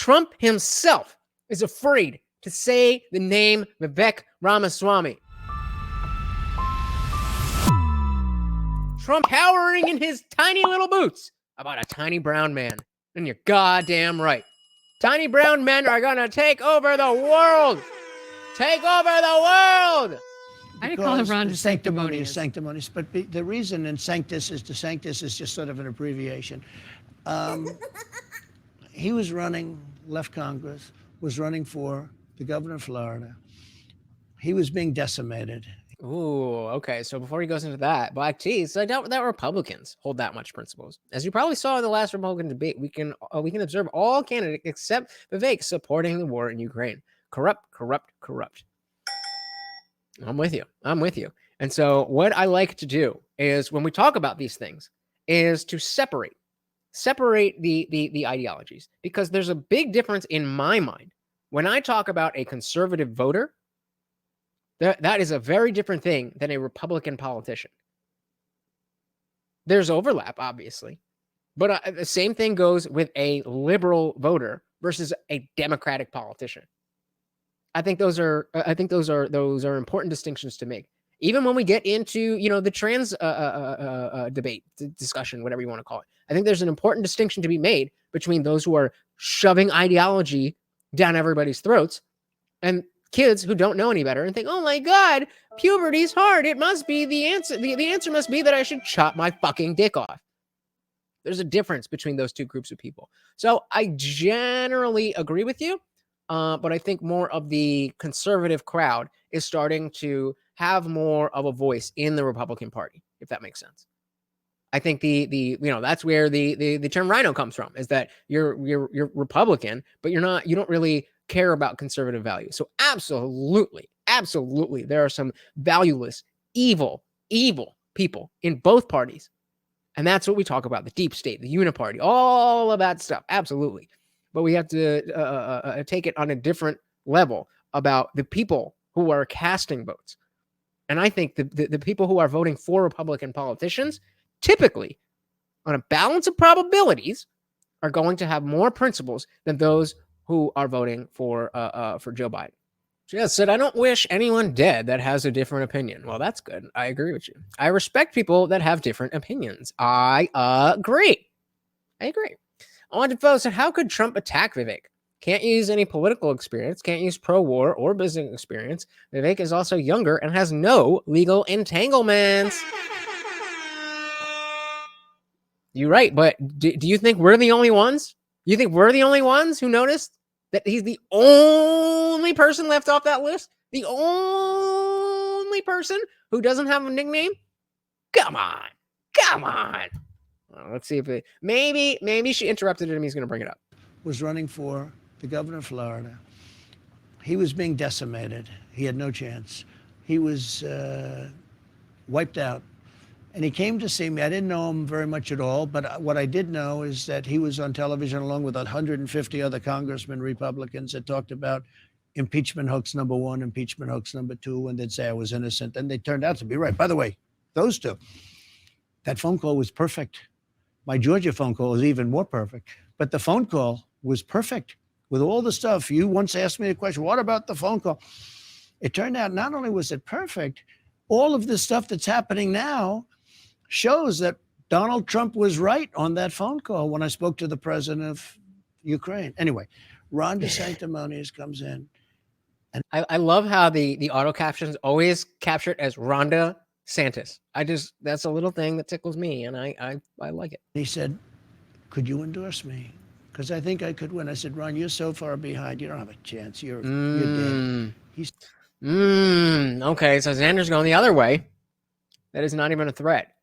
Trump himself is afraid to say the name Vivek Ramaswamy. Trump cowering in his tiny little boots about a tiny brown man. And you're goddamn right. Tiny brown men are going to take over the world. Take over the world. I didn't call him Ron sanctimonious. Sanctimonious. But the reason in sanctus is just sort of an abbreviation. He was running, left Congress, was running for the governor of Florida. He was being decimated. Ooh, okay. So before he goes into that, black tees, I doubt that Republicans hold that much principles. As you probably saw in the last Republican debate, we can observe all candidates except Vivek supporting the war in Ukraine. Corrupt, corrupt, corrupt. I'm with you. And so what I like to do is when we talk about these things is to separate the ideologies, because there's a big difference in my mind. When I talk about a conservative voter, that is a very different thing than a Republican politician. There's overlap, obviously, but the same thing goes with a liberal voter versus a Democratic politician. I think those are important distinctions to make. Even when we get into the trans debate discussion, whatever you want to call it, I think there's an important distinction to be made between those who are shoving ideology down everybody's throats and kids who don't know any better and think, oh my God, puberty's hard. It must be the answer. The answer must be that I should chop my fucking dick off. There's a difference between those two groups of people. So I generally agree with you, but I think more of the conservative crowd is starting to have more of a voice in the Republican Party, if that makes sense. I think that's where the term rhino comes from, is that you're Republican, but you don't really care about conservative values. So absolutely, there are some valueless, evil people in both parties. And that's what we talk about, the deep state, the uniparty, all of that stuff. Absolutely. But we have to take it on a different level about the people who are casting votes. And I think the people who are voting for Republican politicians, typically, on a balance of probabilities, are going to have more principles than those who are voting for Joe Biden. Jess said, I don't wish anyone dead that has a different opinion. Well, that's good. I agree with you. I respect people that have different opinions. I agree. Wanted Foe said, how could Trump attack Vivek? Can't use any political experience, can't use pro-war or business experience. Vivek is also younger and has no legal entanglements. You're right, but do you think we're the only ones? You think we're the only ones who noticed that he's the only person left off that list? The only person who doesn't have a nickname? Come on. Well, let's see if maybe she interrupted him. He's going to bring it up. Was running for the governor of Florida. He was being decimated. He had no chance. He was wiped out. And he came to see me. I didn't know him very much at all, but what I did know is that he was on television along with 150 other congressmen, Republicans, that talked about impeachment hoax number 1, impeachment hoax number 2, and they'd say I was innocent. And they turned out to be right. By the way, those two, that phone call was perfect. My Georgia phone call was even more perfect. But the phone call was perfect with all the stuff. You once asked me a question, what about the phone call? It turned out not only was it perfect, all of the stuff that's happening now shows that Donald Trump was right on that phone call when I spoke to the president of Ukraine. Anyway, Ron DeSanctimonious comes in. And I love how the auto captions always capture it as Rhonda Santis. That's a little thing that tickles me, and I like it. He said, could you endorse me? Because I think I could win. I said, Ron, you're so far behind. You don't have a chance. You're dead. Okay, so Xander's going the other way. That is not even a threat.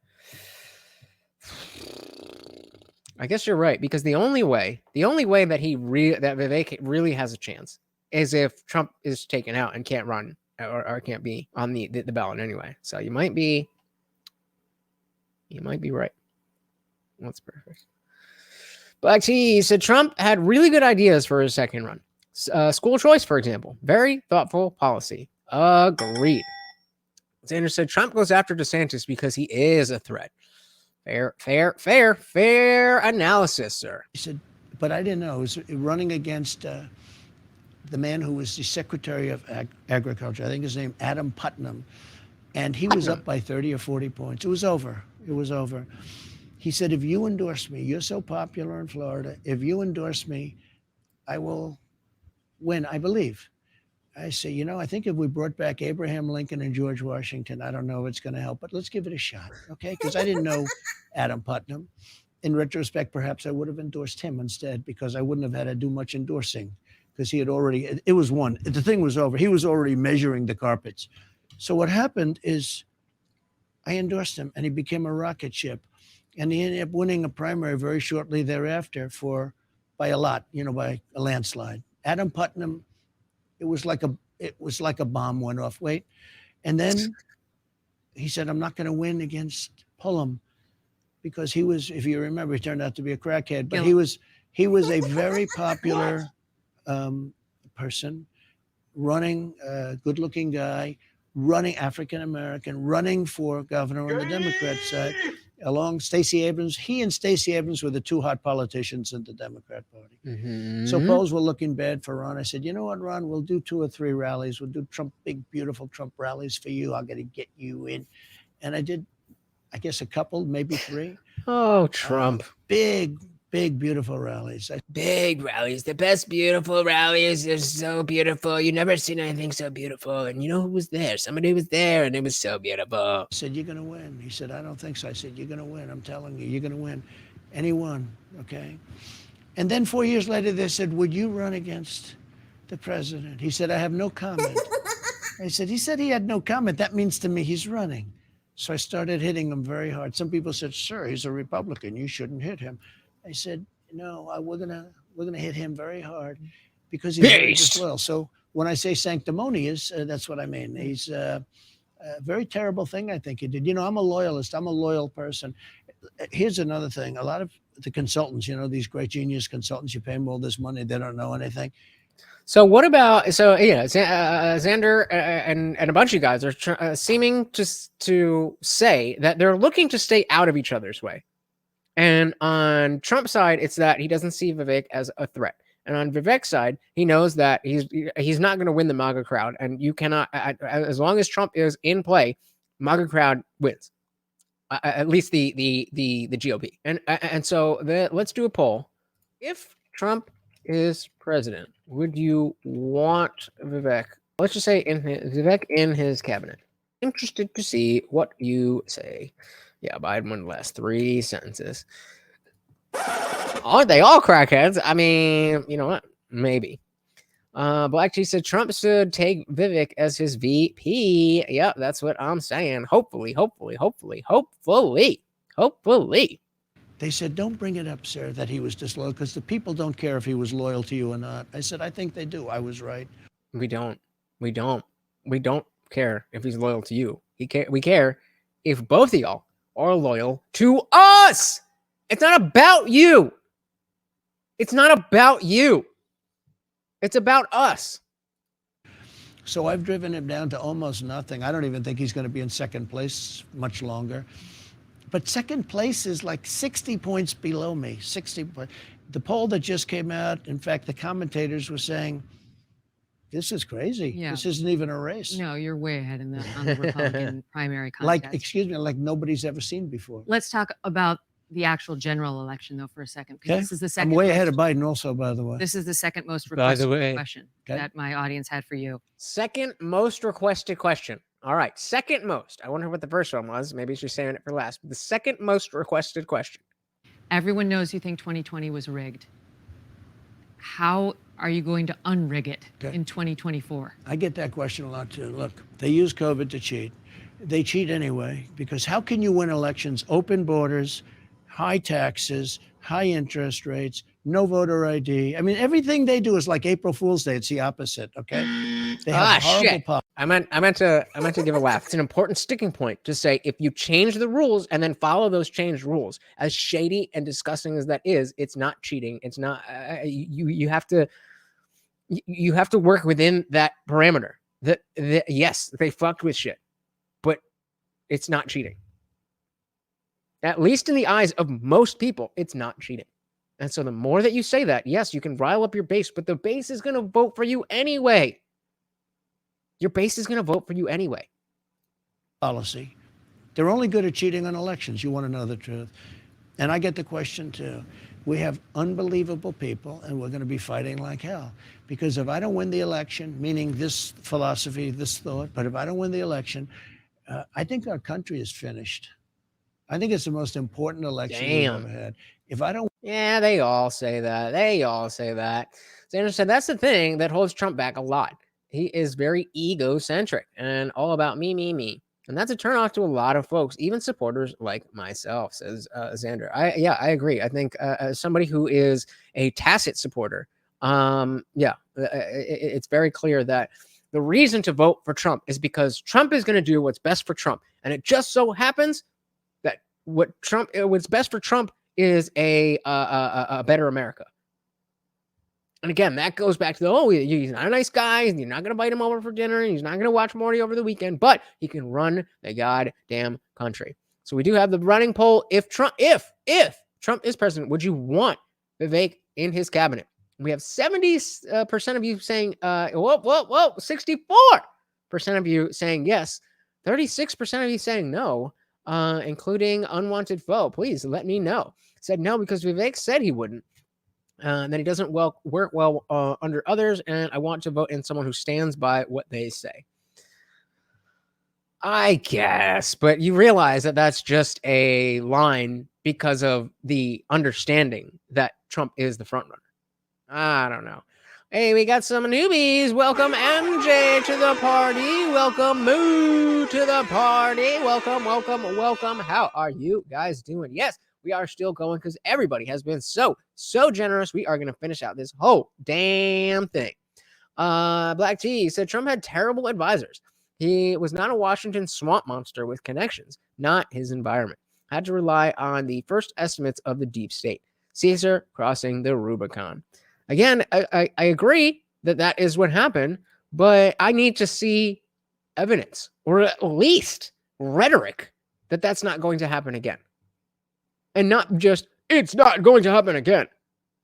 I guess you're right, because the only way that that Vivek really has a chance is if Trump is taken out and can't run or can't be on the ballot anyway. So you might be right. That's perfect. Black T said Trump had really good ideas for his second run. School choice, for example, very thoughtful policy. Agreed. Sanders said Trump goes after DeSantis because he is a threat. Fair analysis, sir. He said but I didn't know. It was running against the man who was the Secretary of Agriculture. I think his name Adam Putnam, and he was up by 30 or 40 points. It was over. It was over. He said, if you endorse me, you're so popular in Florida, if you endorse me, I will win, I believe. I say, you know, I think if we brought back Abraham Lincoln and George Washington, I don't know if it's going to help, but let's give it a shot, okay? Because I didn't know Adam Putnam. In retrospect, perhaps I would have endorsed him instead, because I wouldn't have had to do much endorsing, because he had already, it was won. The thing was over. He was already measuring the carpets. So what happened is I endorsed him, and he became a rocket ship. And he ended up winning a primary very shortly thereafter by a lot, you know, by a landslide. Adam Putnam, it was like a bomb went off. Wait. And then he said, I'm not going to win against Pullum, because he was, if you remember, he turned out to be a crackhead, but he was a very popular person, running, good looking guy, running African American, running for governor on the Democrat side, along Stacey Abrams. He and Stacey Abrams were the two hot politicians in the Democrat Party. Mm-hmm. So polls were looking bad for Ron. I said, you know what, Ron, we'll do 2 or 3 rallies. We'll do big, beautiful Trump rallies for you. I'm going to get you in. And I did, I guess, a couple, maybe 3. Oh, Trump. Big, beautiful rallies. Big rallies. The best beautiful rallies. They're so beautiful. You've never seen anything so beautiful. And you know who was there? Somebody was there, and it was so beautiful. I said, you're going to win. He said, I don't think so. I said, you're going to win. I'm telling you, you're going to win. And he won, okay? And then 4 years later, they said, would you run against the president? He said, I have no comment. He said he had no comment. That means to me he's running. So I started hitting him very hard. Some people said, sir, he's a Republican. You shouldn't hit him. I said, no, we're gonna hit him very hard, because he's very disloyal. So when I say sanctimonious, that's what I mean. He's a very terrible thing I think he did. You know, I'm a loyalist. I'm a loyal person. Here's another thing. A lot of the consultants, you know, these great genius consultants, you pay them all this money, they don't know anything. So what about, Xander and a bunch of guys are seeming to say that they're looking to stay out of each other's way. And on Trump's side, it's that he doesn't see Vivek as a threat. And on Vivek's side, he knows that he's not going to win the MAGA crowd. And you cannot, as long as Trump is in play, MAGA crowd wins. At least the GOP. And so let's do a poll. If Trump is president, would you want Vivek? Let's just say Vivek in his cabinet. Interested to see what you say. Yeah, Biden won the last 3 sentences. Aren't they all crackheads? I mean, you know what? Maybe. Black G said Trump should take Vivek as his VP. Yeah, that's what I'm saying. Hopefully. They said, don't bring it up, sir, that he was disloyal, because the people don't care if he was loyal to you or not. I said, I think they do. I was right. We don't care if he's loyal to you. We care if both of y'all are loyal to us. It's not about you. It's about us. So I've driven him down to almost nothing. I don't even think he's going to be in second place much longer. But second place is like 60 points below me. 60. The poll that just came out, in fact, the commentators were saying, this is crazy. Yeah. This isn't even a race. No, you're way ahead on the Republican primary contest. Like nobody's ever seen before. Let's talk about the actual general election, though, for a second. Okay. This is the second. I'm way ahead of Biden also, by the way. This is the second most requested question that my audience had for you. Second most requested question. All right, second most. I wonder what the first one was. Maybe she's saving it for last. The second most requested question. Everyone knows you think 2020 was rigged. How are you going to unrig it in 2024? I get that question a lot too. Look, they use COVID to cheat. They cheat anyway, because how can you win elections? Open borders, high taxes, high interest rates, no voter ID. I mean, everything they do is like April Fool's Day. It's the opposite. Okay. They have horrible I meant to give a laugh. It's an important sticking point to say, if you change the rules and then follow those changed rules, as shady and disgusting as that is, it's not cheating. It's not. You have to work within that parameter. That yes, they fucked with shit, but it's not cheating. At least in the eyes of most people, it's not cheating. And so the more that you say that, yes, you can rile up your base, but the base is going to vote for you anyway. Your base is going to vote for you anyway. Policy. They're only good at cheating on elections. You want to know the truth. And I get the question too. We have unbelievable people, and we're going to be fighting like hell. Because if I don't win the election, meaning this philosophy, this thought, but if I don't win the election, I think our country is finished. I think it's the most important election we've ever had. If I don't... Yeah, they all say that. They all say that. Sanders said that's the thing that holds Trump back a lot. He is very egocentric and all about me, me, me. And that's a turnoff to a lot of folks, even supporters like myself, says Xander. I agree. I think as somebody who is a tacit supporter, it's very clear that the reason to vote for Trump is because Trump is going to do what's best for Trump. And it just so happens that what's best for Trump is a better America. And again, that goes back to he's not a nice guy. You're not going to invite him over for dinner. He's not going to watch Morty over the weekend, but he can run the goddamn country. So we do have the running poll. If Trump is president, would you want Vivek in his cabinet? We have 70% of you saying, 64% of you saying yes, 36% of you saying no, including unwanted foe. Please let me know. Said no because Vivek said he wouldn't. That he doesn't work well under others, and I want to vote in someone who stands by what they say. I guess, but you realize that that's just a line because of the understanding that Trump is the front runner. I don't know. Hey, we got some newbies. Welcome MJ to the party. Welcome Moo to the party. Welcome. How are you guys doing? Yes, we are still going because everybody has been so generous. We are going to finish out this whole damn thing. Black T said Trump had terrible advisors. He was not a Washington swamp monster with connections, not his environment. Had to rely on the first estimates of the deep state. Caesar crossing the Rubicon. Again, I agree that is what happened, but I need to see evidence or at least rhetoric that that's not going to happen again. And not just, it's not going to happen again,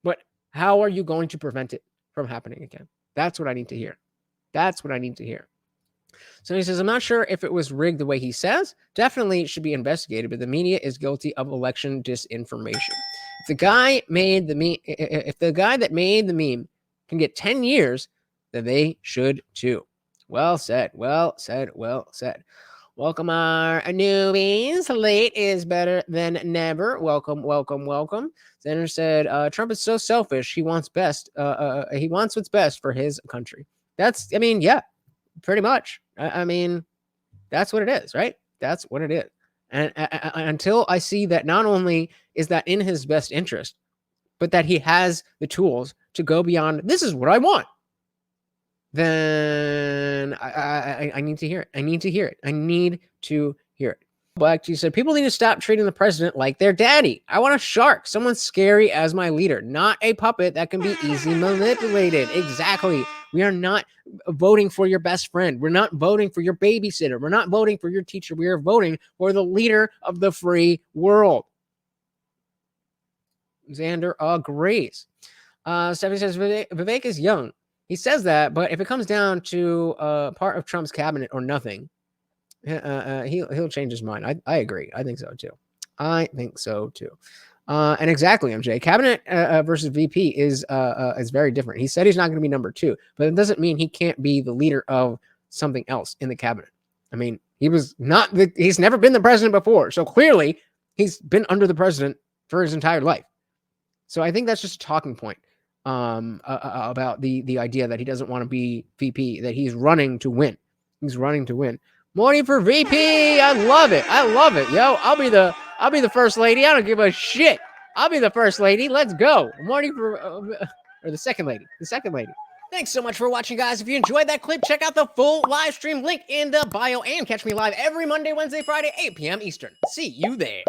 but how are you going to prevent it from happening again? That's what I need to hear. So he says, I'm not sure if it was rigged the way he says. Definitely should be investigated, but the media is guilty of election disinformation. If the guy that made the meme can get 10 years, then they should too. Well said. Welcome our newbies. Late is better than never. Welcome. Senator said, Trump is so selfish. He wants what's best for his country. Yeah, pretty much. That's what it is, right? That's what it is. And until I see that not only is that in his best interest, but that he has the tools to go beyond, this is what I want, then I need to hear it. I need to hear it. Black T said, people need to stop treating the president like their daddy. I want a shark, someone scary as my leader, not a puppet that can be easily manipulated. Exactly. We are not voting for your best friend. We're not voting for your babysitter. We're not voting for your teacher. We are voting for the leader of the free world. Xander agrees. Stephanie says, Vivek is young. He says that, but if it comes down to part of Trump's cabinet or nothing, he'll change his mind. I agree. I think so too. And exactly, MJ. Cabinet versus VP is very different. He said he's not going to be number 2, but it doesn't mean he can't be the leader of something else in the cabinet. He's never been the president before, so clearly he's been under the president for his entire life. So I think that's just a talking point about the idea that he doesn't want to be VP, that he's running to win. Morning for VP. I love it. Yo, I'll be the first lady. I don't give a shit. I'll be the first lady. Let's go. Morning for or the second lady. Thanks so much for watching, guys. If you enjoyed that clip, check out the full live stream link in the bio and catch me live every Monday, Wednesday, Friday, 8 p.m. Eastern. See you there.